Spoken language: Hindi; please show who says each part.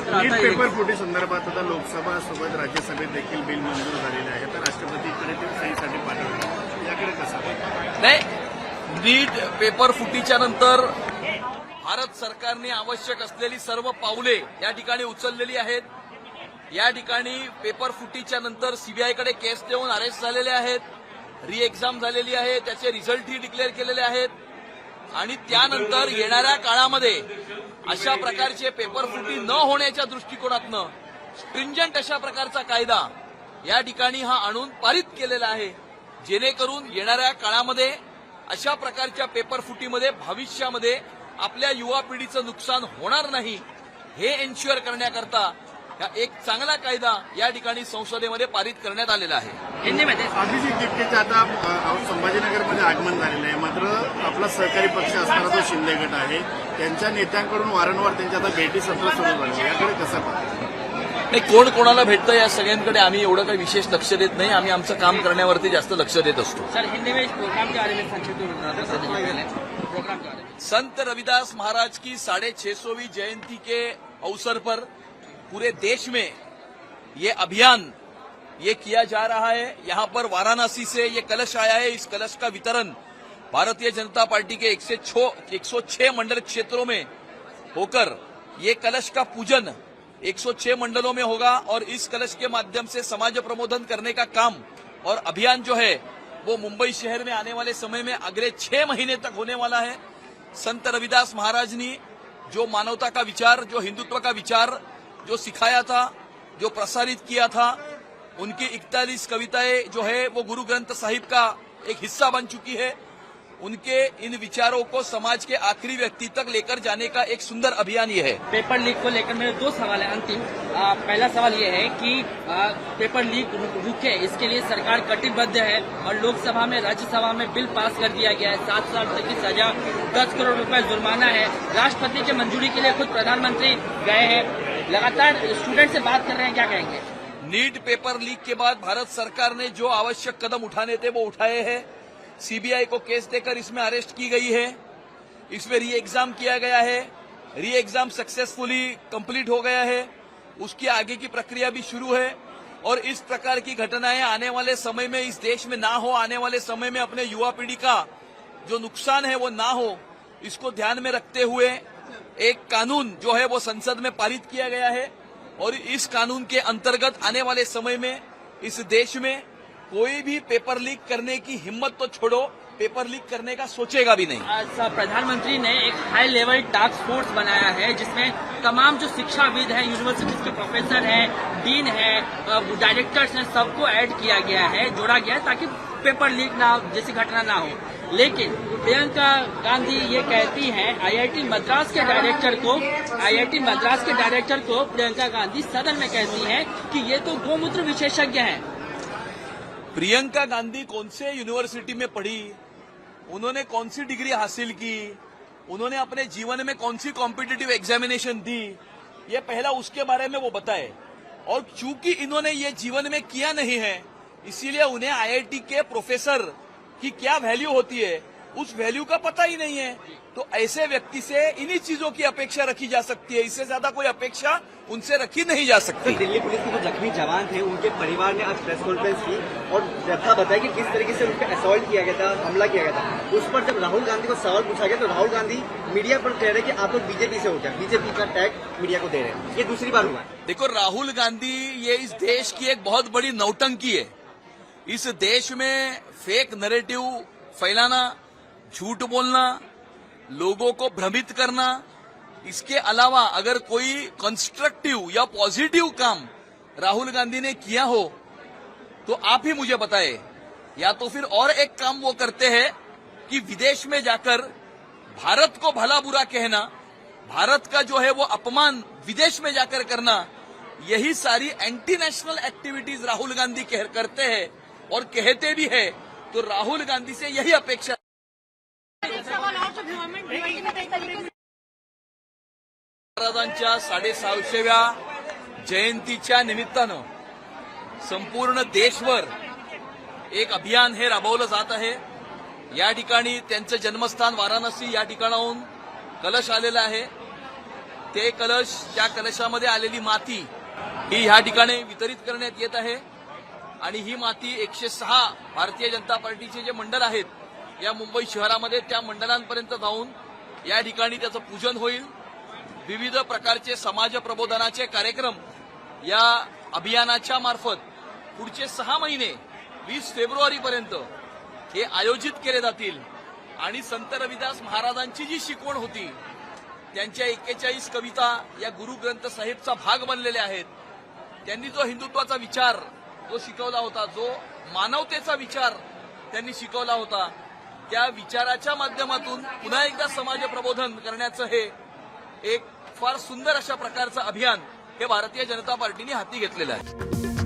Speaker 1: नीट पेपर फुटी संदर्भात आता लोकसभा सोबत राज्यसभेत देखील बिल मंजूर झालेले आहे, तर राष्ट्रपतीकडे ते सहीसाठी पाठवले, याकडे कसं
Speaker 2: नाही? नीट पेपर फुटीच्या नंतर भारत सरकारने आवश्यक असलेली सर्व पावले या ठिकाणी उचललेली आहेत. या ठिकाणी पेपर फुटीच्या नंतर सीबीआयकडे केस देऊन अरेस्ट झालेले आहेत, री एक्झाम झालेली आहे, त्याचे रिझल्टही डिक्लेअर केलेले आहेत आणि त्यानंतर येणाऱ्या काळामध्ये अशा प्रकारचे पेपर फुटी न होण्याच्या दृष्टिकोनातनं स्ट्रिंजंट अशा प्रकारचा कायदा या ठिकाणी हा आणून पारित केलेला आहे, जेणेकरून येणाऱ्या काळामध्ये अशा प्रकारच्या पेपर फुटीमध्ये भविष्यामध्ये आपल्या युवा पिढीचं नुकसान होणार नाही हे एन्श्युअर करण्याकरता एक चांगला कायदा या ठिकाणी संसदेमध्ये पारित करण्यात आलेला आहे.
Speaker 1: अभिजित टिपकेचं आता संभाजीनगरमध्ये आगमन झालेलं आहे, मात्र आपला सहकारी पक्ष असणारा जो शिंदे गट आहे त्यांच्या नेत्यांकडून वारंवार त्यांच्या आता भेटी सत्र सुरू झाले, याकडे कसं पाहतो?
Speaker 2: नाही, कोण कोणाला भेटतं या सगळ्यांकडे आम्ही एवढं काही विशेष लक्ष देत नाही. आम्ही आमचं काम करण्यावरती जास्त लक्ष देत असतो. संत रविदास महाराज की 650वीं जयंती के अवसर पर पूरे देश में ये अभियान ये किया जा रहा है. यहाँ पर वाराणसी से ये कलश आया है. इस कलश का वितरण भारतीय जनता पार्टी के 106 मंडल क्षेत्रों में होकर ये कलश का पूजन 106 मंडलों में होगा और इस कलश के माध्यम से समाज प्रबोधन करने का काम और अभियान जो है वो मुंबई शहर में आने वाले समय में अगले 6 महीने तक होने वाला है. संत रविदास महाराज ने जो मानवता का विचार, जो हिंदुत्व का विचार जो सिखाया था, जो प्रसारित किया था, उनकी 41 कविताएं जो है वो गुरु ग्रंथ साहिब का एक हिस्सा बन चुकी है. उनके इन विचारों को समाज के आखिरी व्यक्ति तक लेकर जाने का एक सुंदर अभियान ये है.
Speaker 3: पेपर लीक को लेकर मेरे 2 सवाल है अंतिम. पहला सवाल ये है कि पेपर लीक रुके, इसके लिए सरकार कटिबद्ध है और लोकसभा में राज्यसभा में बिल पास कर दिया गया है. 7 साल तक की सजा, 10 करोड़ रुपए जुर्माना है. राष्ट्रपति की मंजूरी के लिए खुद प्रधानमंत्री गए हैं, लगातार स्टूडेंट से बात कर रहे हैं, क्या कहेंगे?
Speaker 2: नीट पेपर लीक के बाद भारत सरकार ने जो आवश्यक कदम उठाने थे वो उठाए हैं. सीबीआई को केस देकर इसमें अरेस्ट की गई है, इसमें री एग्जाम किया गया है, री एग्जाम सक्सेसफुली कंप्लीट हो गया है, उसकी आगे की प्रक्रिया भी शुरू है और इस प्रकार की घटनाएं आने वाले समय में इस देश में ना हो, आने वाले समय में अपने युवा पीढ़ी का जो नुकसान है वो ना हो, इसको ध्यान में रखते हुए एक कानून जो है वो संसद में पारित किया गया है और इस कानून के अंतर्गत आने वाले समय में इस देश में कोई भी पेपर लीक करने की हिम्मत तो छोड़ो, पेपर लीक करने का सोचेगा भी नहीं.
Speaker 3: प्रधानमंत्री ने एक हाई लेवल टास्क फोर्स बनाया है जिसमें तमाम जो शिक्षाविद हैं, यूनिवर्सिटीज के प्रोफेसर हैं, डीन हैं, डायरेक्टर्स हैं, सबको ऐड किया गया है, जोड़ा गया है ताकि पेपर लीक ना जैसी घटना ना हो. लेकिन प्रियंका गांधी ये कहती हैं, आईआईटी मद्रास के डायरेक्टर को प्रियंका गांधी सदन में कहती हैं कि ये तो गोमूत्र विशेषज्ञ हैं.
Speaker 2: प्रियंका गांधी कौन से यूनिवर्सिटी में पढ़ी, उन्होंने कौन सी डिग्री हासिल की, उन्होंने अपने जीवन में कौन सी कॉम्पिटिटिव एग्जामिनेशन दी, ये पहला उसके बारे में वो बताए. और चूंकि इन्होंने ये जीवन में किया नहीं है, इसीलिए उन्हें आईआईटी के प्रोफेसर की क्या वैल्यू होती है उस वैल्यू का पता ही नहीं है. तो ऐसे व्यक्ति से इन्हीं चीजों की अपेक्षा रखी जा सकती है, इससे ज्यादा कोई अपेक्षा उनसे रखी नहीं जा सकती.
Speaker 4: तो दिल्ली पुलिस के जो जख्मी जवान थे उनके परिवार ने आज प्रेस कॉन्फ्रेंस की और जथा बताया कि किस तरीके से उन पर असॉल्ट किया गया था, हमला किया गया था. उस पर जब राहुल गांधी को सवाल पूछा गया तो राहुल गांधी मीडिया पर कह रहे कि आप लोग बीजेपी से हो गया, बीजेपी का टैग मीडिया को दे रहे हैं. ये दूसरी बार हुआ.
Speaker 2: देखो, राहुल गांधी ये इस देश की एक बहुत बड़ी नौटंकी है. इस देश में फेक नैरेटिव फैलाना, झूठ बोलना, लोगों को भ्रमित करना, इसके अलावा अगर कोई कंस्ट्रक्टिव या पॉजिटिव काम राहुल गांधी ने किया हो तो आप ही मुझे बताएं. या तो फिर और एक काम वो करते हैं कि विदेश में जाकर भारत को भला बुरा कहना, भारत का जो है वो अपमान विदेश में जाकर करना, यही सारी anti national activities Rahul Gandhi करते हैं और कहते भी है. तो राहुल गांधी से यही अपेक्षा. महाराजांच्या 650व्या जयंतीच्या निमित्तानं संपूर्ण देशभर एक अभियान हे राबवलं जात आहे. या ठिकाणी त्यांचं जन्मस्थान वाराणसी या ठिकाणाहून कलश आलेला आहे. ते कलश, त्या कलशामध्ये आलेली माती ही ह्या ठिकाणी वितरित करण्यात येत आहे आणि ही माती 106 भारतीय जनता पार्टीचे जे मंडळ आहेत या मुंबई शहरामध्ये त्या मंडळांपर्यंत जाऊन या ठिकाणी त्याचं पूजन होईल. विविध प्रकारचे समाज प्रबोधनाचे कार्यक्रम या अभियानाच्या मार्फत पुढचे 6 महिने 20 फेब्रुवारीपर्यंत हे आयोजित केले जातील आणि संत रविदास महाराजांची जी शिकवण होती, त्यांच्या 41 कविता या गुरु ग्रंथ साहिबचा भाग बनलेल्या आहेत. त्यांनी जो हिंदुत्वाचा विचार जो शिकवला होता, जो मानवतेचा विचार त्यांनी शिकवला होता, त्या विचाराच्या माध्यमातून पुन्हा एकदा समाज प्रबोधन करण्याचं हे एक फार सुंदर अशा प्रकारचं अभियान हे भारतीय जनता पार्टीने हाती घेतलेलं आहे.